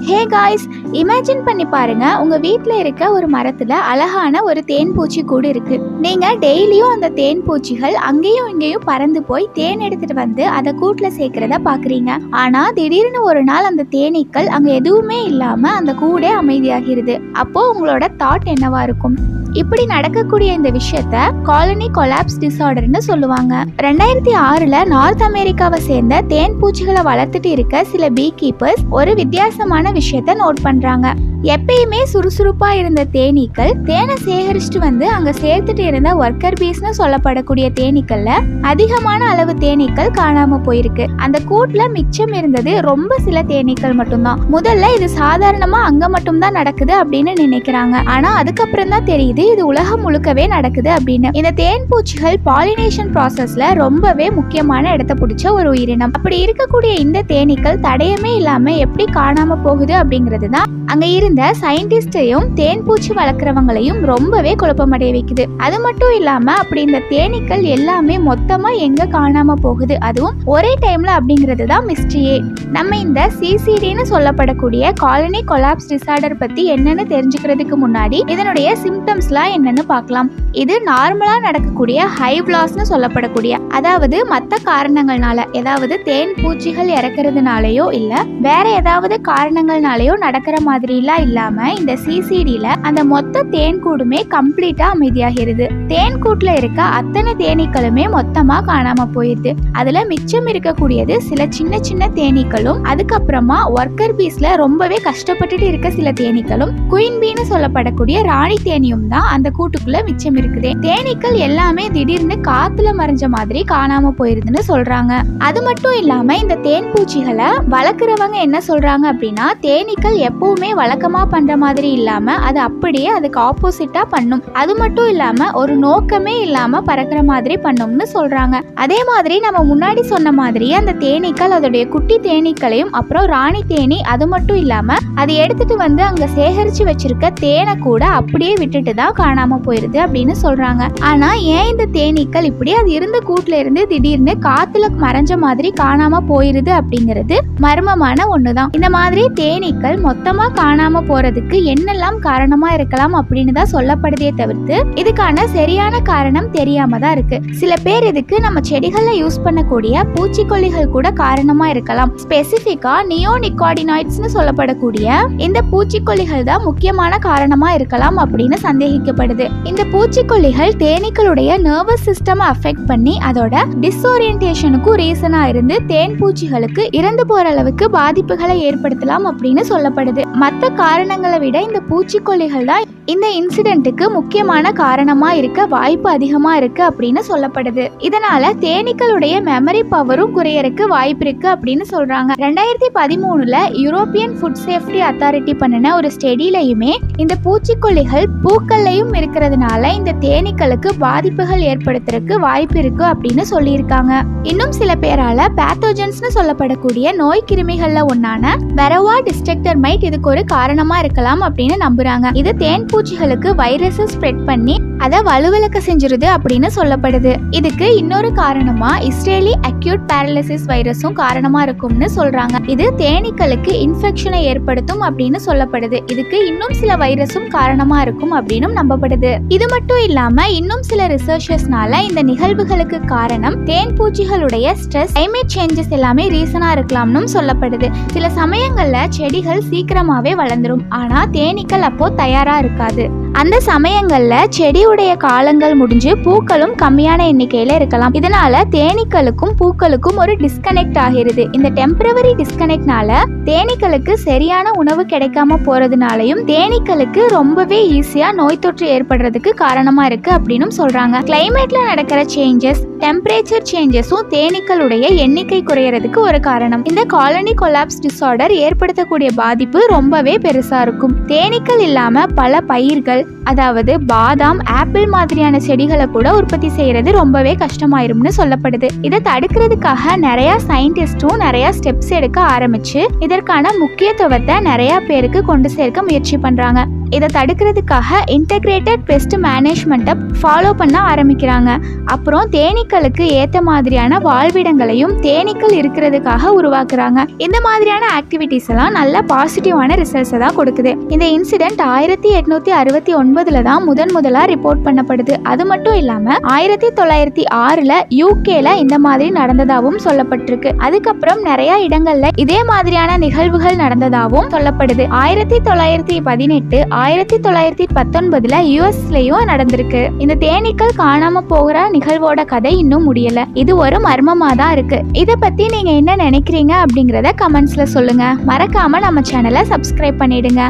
Hey guys, imagine பண்ணி பாருங்க, உங்க வீட்டில் இருக்க ஒரு மரத்துல அழகான ஒரு தேன் பூச்சி கூடு இருக்கு. நீங்க டெய்லியும் அந்த தேன் பூச்சிகள் அங்கேயும் இங்கேயும் பறந்து போய் தேன் எடுத்துட்டு வந்து அதை கூட்டுல சேர்க்கிறத பாக்குறீங்க. ஆனா திடீர்னு ஒரு நாள் அந்த தேனீக்கள் அங்க எதுவுமே இல்லாம அந்த கூடே அமைதியாகிறது. அப்போ உங்களோட தாட் என்னவா இருக்கும்? இப்படி நடக்கக்கூடிய இந்த விஷயத்த காலனி கொலாப்ஸ் டிசார்டர்னு சொல்லுவாங்க. 2006ல் நார்த் அமெரிக்காவை சேர்ந்த தேன் பூச்சிகளை வளர்த்துட்டு இருக்க சில பீ கீப்பர்ஸ் ஒரு வித்தியாசமான விஷயத்த நோட் பண்றாங்க. எப்பயுமே சுறுசுறுப்பா இருந்த தேனீக்கள் தேனை சேகரிச்சுட்டு வந்து அங்க சேர்த்துட்டு இருந்த ஒர்க்கர் பீஸ்னு சொல்லப்படக்கூடிய தேனீக்கள்ல அதிகமான அளவு தேனீக்கள் காணாம போயிருக்கு. அந்த கூட்டுல மிச்சம் இருந்தது ரொம்ப சில தேனீக்கள் மட்டும்தான். முதல்ல இது சாதாரணமா அங்க மட்டும்தான் நடக்குது அப்படின்னு நினைக்கிறாங்க. ஆனா அதுக்கப்புறம் தான் தெரியுது இது உலகம் முழுக்கவே நடக்குது அப்படின்னு. இந்த தேன் பூச்சிகள் பாலினேஷன் ப்ராசஸ்ல ரொம்பவே முக்கியமான இடத்தை பிடிச்ச ஒரு உயிரினம். அப்படி இருக்கக்கூடிய இந்த தேனீக்கள் தடயமே இல்லாம எப்படி காணாம போகுது அப்படிங்கிறது தான் அங்க இருந்த சயின்டிஸ்டையும் தேன் பூச்சி வளர்க்குறவங்களையும் ரொம்பவே குழப்பமடைய வைக்குது. அது மட்டும் இல்லாம அப்படி இந்த தேனீக்கள் எல்லாமே மொத்தமா எங்க காணாம போகுது, அதுவும் ஒரே டைம்ல அப்படிங்கிறது தான் மிஸ்ட்ரியே. நம்ம இந்த சிசிடின்னு சொல்லப்படக்கூடிய காலனி கொலாப்ஸ் டிசார்டர் பத்தி என்னன்னு தெரிஞ்சுக்கிறதுக்கு முன்னாடி இதனுடைய சிம்டம்ஸ்லாம் என்னன்னு பார்க்கலாம். இது நார்மலா நடக்கக்கூடிய ஹைவ் லாஸ்னு சொல்லப்படக்கூடிய, அதாவது மற்ற காரணங்கள்னால, ஏதாவது தேன் பூச்சிகள் இறக்குறதுனாலயோ இல்ல வேற ஏதாவது காரணங்கள்னாலயோ நடக்கிற மாதிரிலாம் இல்லாம இந்த சிசிடில அந்த மொத்த தேன் கூடுமே கம்ப்ளீட்டா அமைதியாகிறது. தேன் கூட்டுல இருக்க அத்தனை தேனீக்களுமே மொத்தமா காணாம போயிருது. அதுல மிச்சம் இருக்கக்கூடியது சில சின்ன சின்ன தேனீக்களும், அதுக்கப்புறமா ஒர்க்கர் பீஸ்ல ரொம்பவே கஷ்டப்பட்டுட்டு இருக்க சில தேனீக்களும், குயின் பீன்னு சொல்லப்படக்கூடிய ராணி தேனியும் தான் அந்த கூட்டுக்குள்ள மிச்சம் இருக்குது. தேனீக்கள் எல்லாமே திடீர்னு காத்துல மறைஞ்ச மாதிரி காணாம போயிருதுன்னு சொல்றாங்க. அது மட்டும் இல்லாம இந்த தேன் பூச்சிகளை வளர்க்குறவங்க என்ன சொல்றாங்க அப்படின்னா, தேனீக்கள் எப்பவுமே வழக்கமா பண்ற மாதிரி இல்லாம அது அப்படியே அதுக்கு ஆப்போசிட்டா பண்ணும். அது மட்டும் இல்லாம ஒரு நோக்கமே இல்லாம பறக்கிற மாதிரி பண்ணும்னு சொல்றாங்க. அதே மாதிரி நம்ம முன்னாடி சொன்ன மாதிரி அந்த தேனீக்கள் அதோடைய குட்டி தேனீக்களையும் அப்புறம் ராணி தேனி அது மட்டும் இல்லாம அதை எடுத்துட்டு வந்து அங்க சேகரிச்சு வச்சிருக்க தேனை கூட அப்படியே விட்டுட்டு தான் காணாம போயிருது அப்படின்னு சொல்றாங்க. ஆனா ஏன் இந்த தேனீக்கள் இப்படி அது இருந்த கூட்டுல இருந்து திடீர்னு காத்துல மறைஞ்ச மாதிரி காணாம போயிருது அப்படிங்கிறது மர்மமான ஒண்ணுதான். இந்த மாதிரி தேனீக்கள் மொத்தமா காணாம போறதுக்கு என்னெல்லாம் காரணமா இருக்கலாம் அப்படின்னு தான் சொல்லப்படுதே தவிர்த்து இதுக்கான சரியான காரணம் தெரியாம தான் இருக்கு. சில பேர் இதுக்கு நம்ம செடிகள்ல யூஸ் பண்ணக்கூடிய பூச்சிக்கொல்லிகள் கூட காரணமா இருக்கலாம். ஸ்பெசிபிக்கா நியோனிகாடினாய்ட்ஸ்னு சொல்லப்படக்கூடிய இந்த பூச்சிக்கொல்லிகள் தான் முக்கியமான காரணமா இருக்கலாம் அப்படின்னு சந்தேகிக்கப்படுது. இந்த பூச்சிக்கொல்லிகள் தேனீக்களுடைய நர்வஸ் சிஸ்டம் அஃபெக்ட் பண்ணி அதோட டிஸ்ஓரியன்டேஷனுக்கும் ரீசனா இருந்து தேன் பூச்சிகளுக்கு இறந்து போற அளவுக்கு பாதிப்புகளை ஏற்படுத்தலாம் அப்படின்னு சொல்லப்படுது. மற்ற காரணங்களை விட இந்த பூச்சிக்கொல்லிகள் தான் இந்த இன்சிடென்ட்டுக்கு முக்கியமான காரணமா இருக்க வாய்ப்பு அதிகமா இருக்கு அப்படின்னு சொல்லப்படுது. இதனால தேனீக்களுடைய மெமரி பவரும் குறையறதுக்கு வாய்ப்பு இருக்கு அப்படின்னு சொல்றாங்க. 2013ல் யூரோப்பியன் ஃபுட் சேஃப்டி அத்தாரிட்டி பண்ணின ஒரு ஸ்டடியிலையுமே இந்த பூச்சிக்கொல்லிகள் பூக்கள்லையும் இருக்கிறதுனால இந்த தேனீக்களுக்கு பாதிப்புகள் ஏற்படுத்துறதுக்கு வாய்ப்பு இருக்கு அப்படின்னு சொல்லியிருக்காங்க. இன்னும் சில பேரால பேத்தோஜன்ஸ்னு சொல்லப்படக்கூடிய நோய் கிருமிகள்ல ஒன்னான வெரவா டிஸ்ட்ரக்டர் இதுக்கு ஒரு காரணமா இருக்கலாம் அப்படின்னு நம்புறாங்க. இது தேன் பூச்சிகளுக்கு வைரஸை ஸ்ப்ரெட் பண்ணி அதை வலுவிழக்க செஞ்சிருது அப்படின்னு சொல்லப்படுது. இதுக்கு இன்னொரு காரணமா இஸ்ரேலி அக்யூட் பேரலிசிஸ் வைரஸும் காரணமா இருக்கும்னு சொல்றாங்க. இது தேனீக்களுக்கு இன்ஃபெக்ஷனை ஏற்படுத்தும் அப்படின்னு சொல்லப்படுது. இதுக்கு இன்னும் சில வைரஸும் காரணமா இருக்கும் அப்படின்னு நம்பப்படுது. இது மட்டும் இல்லாம இன்னும் சில ரிசர்ச்சர்ஸ்னால இந்த நிகழ்வுகளுக்கு காரணம் தேன் பூச்சிகளுடைய ஸ்ட்ரெஸ், கிளைமேட் சேஞ்சஸ் எல்லாமே ரீசனா இருக்கலாம்னு சொல்லப்படுது. சில சமயங்கள்ல செடிகள் சீக்கிரமாவே வளர்ந்துரும், ஆனா தேனீக்கள் அப்போ தயாரா இருக்காது. அந்த சமயங்கள்ல செடியுடைய காலங்கள் முடிஞ்சு பூக்களும் கம்மியான எண்ணிக்கையில இருக்கலாம். இதனால தேனீக்களுக்கும் பூக்களுக்கும் ஒரு டிஸ்கனெக்ட் ஆகிறது. இந்த டெம்பரவரி டிஸ்கனெக்ட்னால தேனீக்களுக்கு சரியான உணவு கிடைக்காம போறதுனாலையும் தேனீக்களுக்கு ரொம்பவே ஈஸியா நோய் தொற்று ஏற்படுறதுக்கு காரணமா இருக்கு அப்படின்னு சொல்றாங்க. கிளைமேட்ல நடக்கிற சேஞ்சஸ், டெம்பரேச்சர் சேஞ்சஸும் தேனீக்களுடைய எண்ணிக்கை குறையறதுக்கு ஒரு காரணம். இந்த காலனி கொலாப்ஸ் டிசார்டர் ஏற்படுத்தக்கூடிய பாதிப்பு ரொம்பவே பெருசா இருக்கும். தேனீக்கள் இல்லாம பல பயிர்கள், அதாவது பாதாம், ஆப்பிள் மாதிரியான செடிகளை கூட உற்பத்தி செய்யறது ரொம்பவே கஷ்டமாயிரும்னு சொல்லப்படுது. இதை தடுக்கிறதுக்காக நிறைய சயின்டிஸ்டும் நிறைய ஸ்டெப்ஸ் எடுக்க ஆரம்பிச்சு இதற்கான முக்கியத்துவத்தை நிறைய பேருக்கு கொண்டு சேர்க்க முயற்சி பண்றாங்க. இதை தடுக்கிறதுக்காக இன்டகிரேட்டட் பெஸ்ட் மேனேஜ்மெண்ட்டை ஃபாலோ பண்ண ஆரம்பிக்கிறாங்க. அப்புறம் தேனீக்களுக்கு ஏற்ற மாதிரியான வாழ்விடங்களையும் தேனீக்கள் இருக்கிறதுக்காக உருவாக்குறாங்க. இந்த மாதிரியான ஆக்டிவிட்டிஸ் எல்லாம் நல்ல பாசிட்டிவான ரிசல்ட்ஸை தான் கொடுக்குது. இந்த இன்சிடென்ட் 1869 தான் முதலா ரிப்போர்ட் பண்ணப்படுது. அது மட்டும் இல்லாம 1906 யூகேல இந்த மாதிரி நடந்ததாகவும் சொல்லப்பட்டிருக்கு. அதுக்கப்புறம் நிறைய இடங்கள்ல இதே மாதிரியான நிகழ்வுகள் நடந்ததாகவும் சொல்லப்படுது. 1918 1919 யுஎஸ்லயும் நடந்திருக்கு. இந்த தேனீக்கள் காணாம போகிற நிகழ்வோட கதை இன்னும் முடியல. இது ஒரு மர்மமா தான் இருக்கு. இத பத்தி நீங்க என்ன நினைக்கிறீங்க அப்படிங்கறத கமெண்ட்ஸ்ல சொல்லுங்க. மறக்காம நம்ம சேனலை சப்ஸ்கிரைப் பண்ணிடுங்க.